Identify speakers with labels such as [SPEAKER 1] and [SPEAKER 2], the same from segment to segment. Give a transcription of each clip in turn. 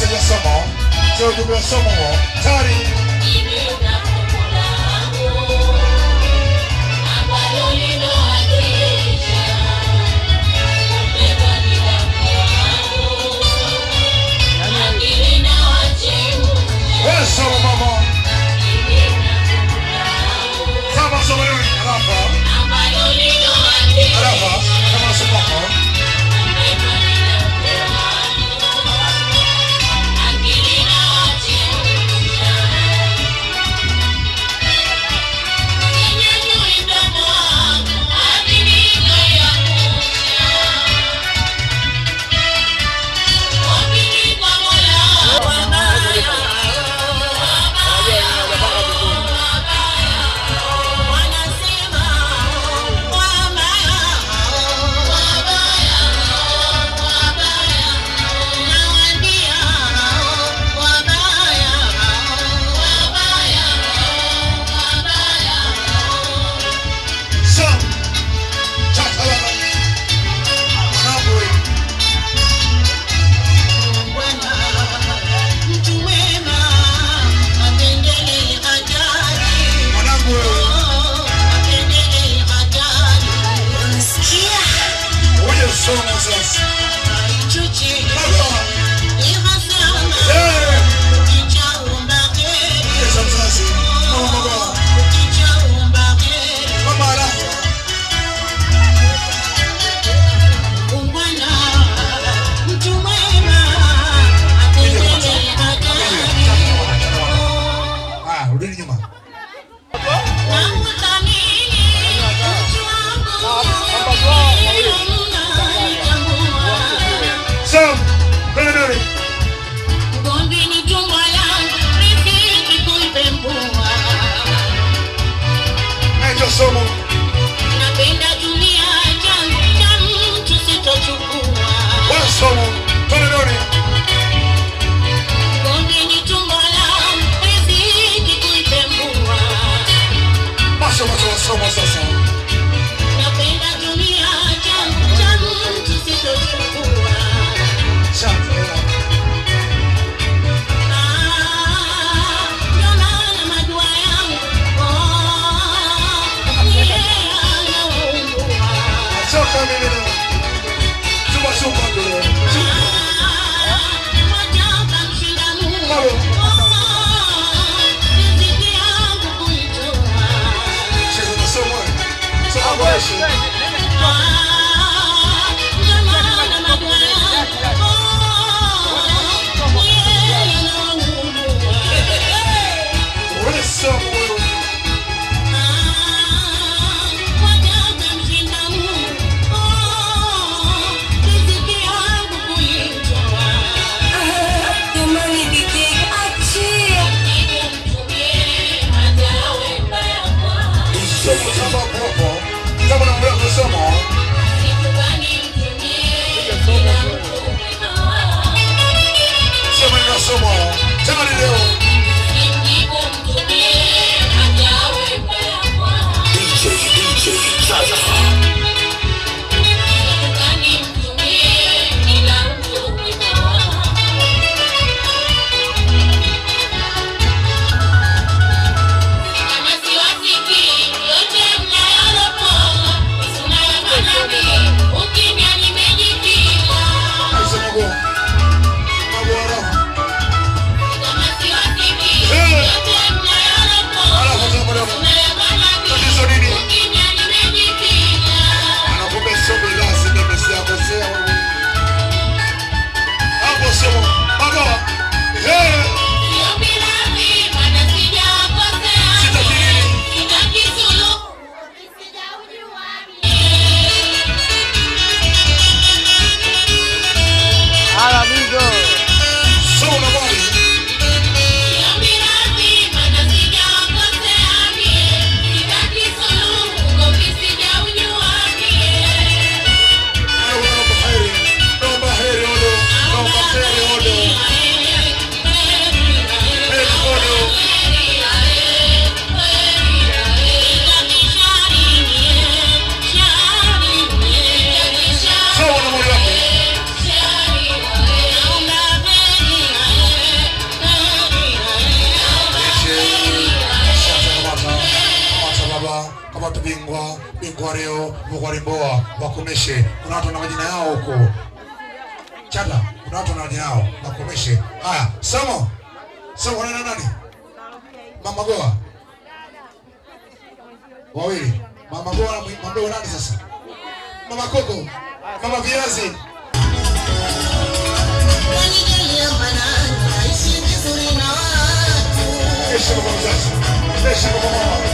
[SPEAKER 1] saja somo. Sio ujumbe wa somo huo. Tari. Somo mama. Kama somo hili hapa. Hapa kama somo hapa. kwa leo mwarimboa wakomeshe. Kuna watu na majina yao huko. Chata, kuna watu na majina yao wakomeshe. Haya, Samo. Samo unaenda nani? Mama Goa. Wawili. Mama Goa na Mama Goa nani sasa? Mama Koko. Mama Viazi. Esha kwa mzazi. Esha kwa mama.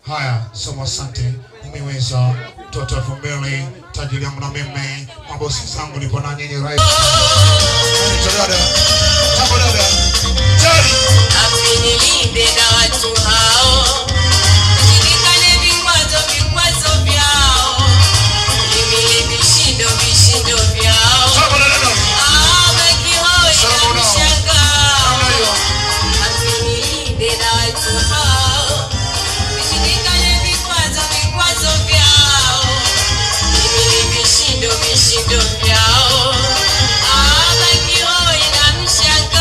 [SPEAKER 1] Haya, Somo asante. Umeweza mtoto wa Fumbele, tajiri yangu na mimi, mabosi zangu nipo na nyinyi right. Dada. Tambo dada. Tari.
[SPEAKER 2] Afinilinde na watu hao. Nilikane vikwazo vyao. Nimili vishindo vyao.
[SPEAKER 1] Tambo dada.
[SPEAKER 2] Baki hoi na mshangao. Afinilinde na watu hao. Nilikane vikwazo vyao. Nimili vishindo vyao. Baki hoi na mshangao.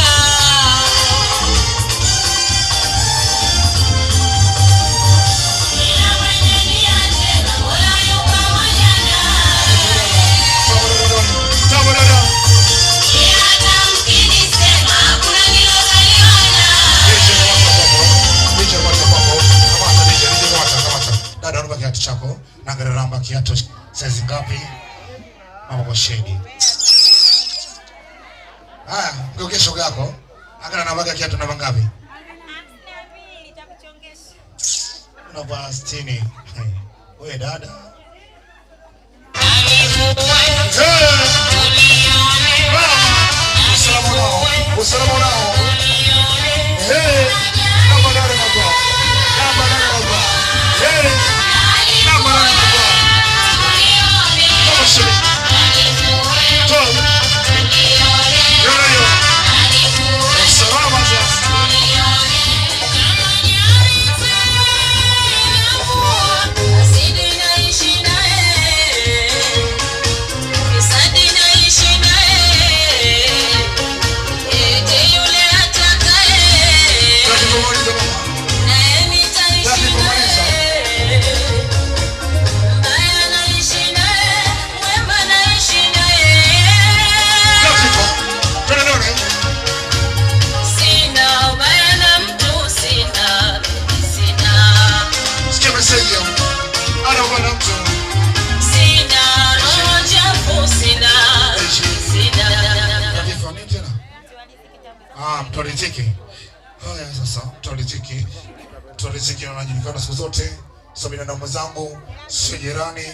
[SPEAKER 1] Chako na garamba kiato size ngapi? Mama kwa shedi. Haya, ngeuke shoga yako. Angana na baga kiato na ngapi?
[SPEAKER 3] 62 nitakuchongesha.
[SPEAKER 1] Unavaa 60. Wewe dada. Usalama nao. Hey, kama dada mko. Kama dada mko. Hey.
[SPEAKER 2] Asidi na ishi nae. Kisadi
[SPEAKER 1] Mtwariziki. Haya sasa, Mtwariziki. Mtwariziki anajulikana siku zote. So binadamu zangu sio jirani.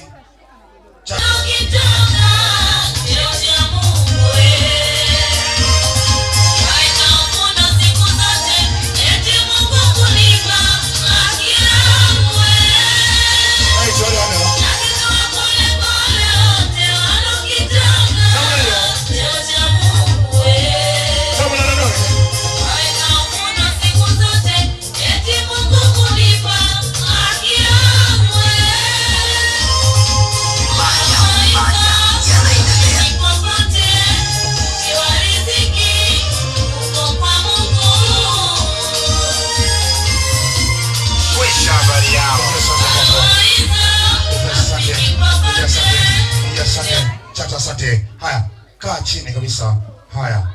[SPEAKER 1] Asante. Haya, kaa chini kabisa. Haya,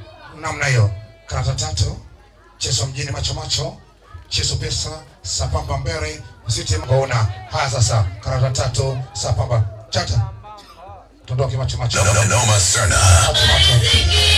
[SPEAKER 1] namna hiyo. Karata tatu. Chezo mjini macho macho. Chezo pesa, sapamba mbele, usiti mgona. Haya sasa, karata tatu, sapamba. Chata. Tondoke macho macho.
[SPEAKER 3] No, Macerna.
[SPEAKER 1] Macho macho.